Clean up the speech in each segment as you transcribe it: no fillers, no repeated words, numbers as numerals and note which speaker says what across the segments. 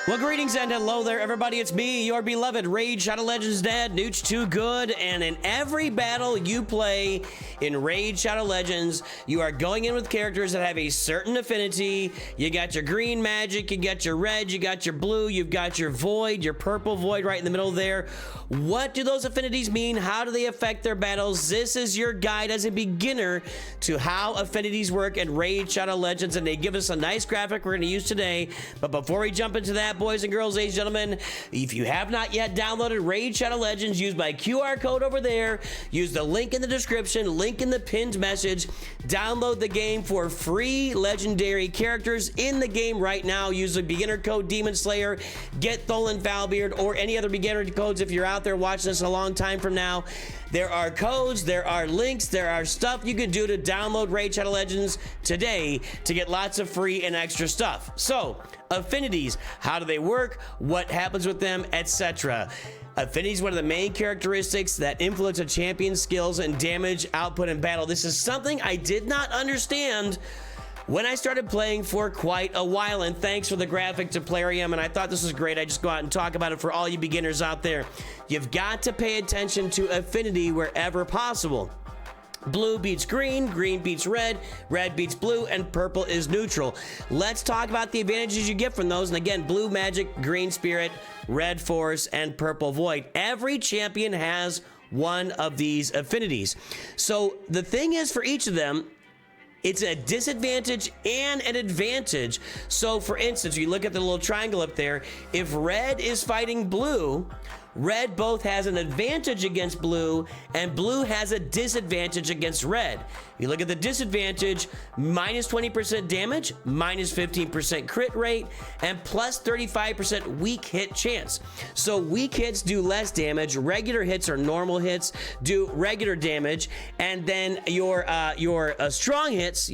Speaker 1: Well, greetings and hello there, everybody. It's me, your beloved Raid Shadow Legends dad, Nooch Too Good, and in every battle you play in Raid Shadow Legends, you are going in with characters that have a certain affinity. You got your green magic, you got your red, you got your blue, you've got your void, your purple void right in the middle there. What do those affinities mean? How do they affect their battles? This is your guide as a beginner to how affinities work in Raid Shadow Legends, and they give us a nice graphic we're going to use today. But before we jump into that, boys and girls, ladies and gentlemen, if you have not yet downloaded Raid Shadow Legends, use my QR code over there, use the link in the description, link in the pinned message, download the game for free legendary characters in the game right now. Use the Beginner Code DEMONSLAYER, Get Tholin Foulbeard, or any other beginner codes if you're out there watching this a long time from now. There are codes, there are links, there are stuff you can do to download Raid Shadow Legends today to get lots of free and extra stuff. So, affinities, how do they work, what happens with them, etc. Affinities, one of the main characteristics that influence a champion's skills and damage output in battle. This is something I did not understand when I started playing for quite a while, and thanks for the graphic to Plarium, and I thought this was great. I just go out and talk about it for all you beginners out there. You've got to pay attention to affinity wherever possible. Blue beats green, green beats red, red beats blue, and purple is neutral. Let's talk about the advantages you get from those. And again, blue magic, green spirit, red force, and purple void. Every champion has one of these affinities. So the thing is, for each of them, it's a disadvantage and an advantage. So for instance, you look at the little triangle up there, if red is fighting blue, red both has an advantage against blue, and blue has a disadvantage against red. You look at the disadvantage, minus 20% damage, minus 15% crit rate, and plus 35% weak hit chance. So weak hits do less damage, regular hits or normal hits do regular damage, and then your strong hits,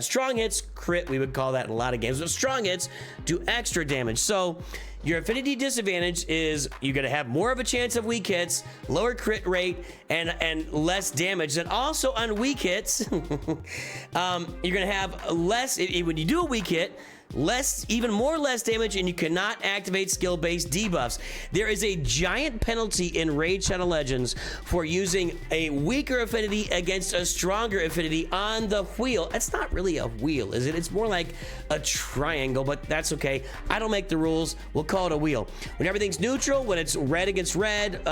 Speaker 1: strong hits, crit, we would call that in a lot of games, but strong hits do extra damage. So your affinity disadvantage is you're going to have more of a chance of weak hits, lower crit rate, and less damage. And also on weak hits, you're going to have less, when you do a weak hit, even more less damage, and you cannot activate skill-based debuffs. There is a giant penalty in Raid Shadow Legends for using a weaker affinity against a stronger affinity on the wheel. It's not really a wheel, is it? It's more like a triangle, but that's okay. I don't make the rules. We'll call it a wheel. When everything's neutral, when it's red against red,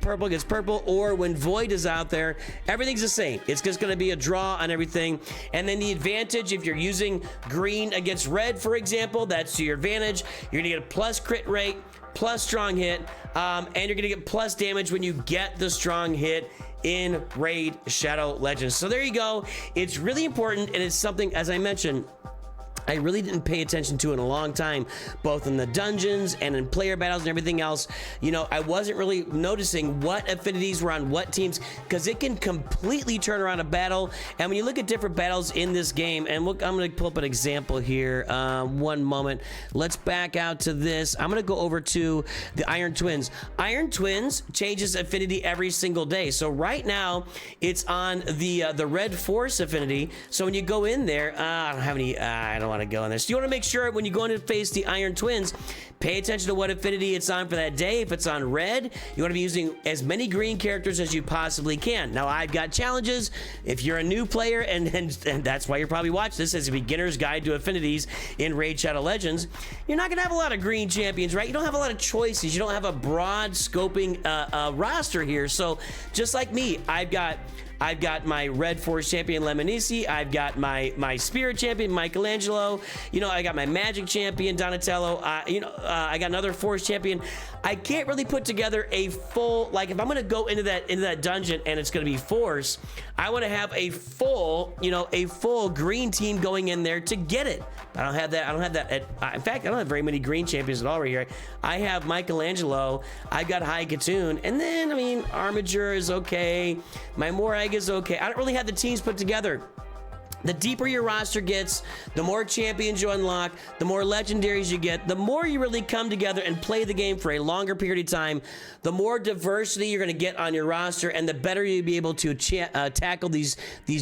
Speaker 1: purple against purple, or when void is out there, everything's the same. It's just going to be a draw on everything. And then the advantage, if you're using green against red, for example, that's to your advantage. You're gonna get a plus crit rate, plus strong hit, and you're gonna get plus damage when you get the strong hit in Raid Shadow Legends. So there you go. It's really important, and it's something, as I mentioned, I really didn't pay attention to in a long time, both in the dungeons and in player battles and everything else. You know, I wasn't really noticing what affinities were on what teams, because it can completely turn around a battle. And when you look at different battles in this game, and look, I'm going to pull up an example here. One moment. Let's back out to this. I'm going to go over to the Iron Twins. Iron Twins changes affinity every single day. So right now, it's on the red force affinity. So when you go in there, I don't have any, I don't want to go in there. So you want to make sure when you go in to face the Iron Twins, pay attention to what affinity it's on for that day. If it's on red, you want to be using as many green characters as you possibly can. Now, I've got challenges. If you're a new player, and that's why you're probably watching this as a beginner's guide to affinities in Raid Shadow Legends, you're not going to have a lot of green champions, right? You don't have a lot of choices. You don't have a broad scoping roster here. So just like me, I've got my Red Force champion, Lemonisi. I've got my Spirit champion, Michelangelo. You know, I got my Magic champion, Donatello. I got another Force champion. I can't really put together a full, like, if I'm gonna go into that dungeon and it's gonna be Force, I want to have a full green team going in there to get it. I don't have that. In fact, I don't have very many green champions at all right here. I have Michelangelo. I've got High Katoon, and then, I mean, Armiger is okay. My Morag is okay. I don't really have the teams put together. The deeper your roster gets, the more champions you unlock, the more legendaries you get, the more you really come together and play the game for a longer period of time, the more diversity you're going to get on your roster, and the better you'll be able to tackle these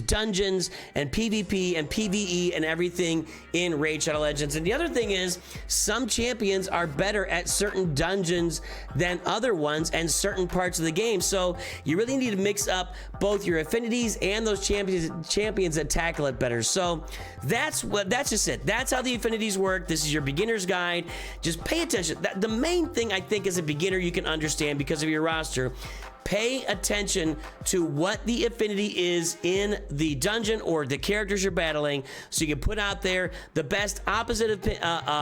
Speaker 1: dungeons and PvP and PvE and everything in Raid Shadow Legends. And the other thing is, some champions are better at certain dungeons than other ones and certain parts of the game. So you really need to mix up both your affinities and those champions that tackle it better. So that's just it. That's how the affinities work. This is your beginner's guide. Just pay attention. The main thing I think as a beginner you can understand because of your roster, pay attention to what the affinity is in the dungeon or the characters you're battling, so you can put out there the best opposite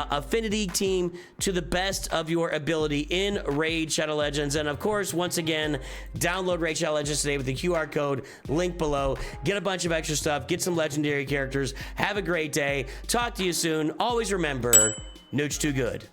Speaker 1: affinity team to the best of your ability in Raid Shadow Legends. And of course, once again, download Raid Shadow Legends today with the QR code link below. Get a bunch of extra stuff, get some legendary characters. Have a great day. Talk to you soon. Always remember, Nooch too good.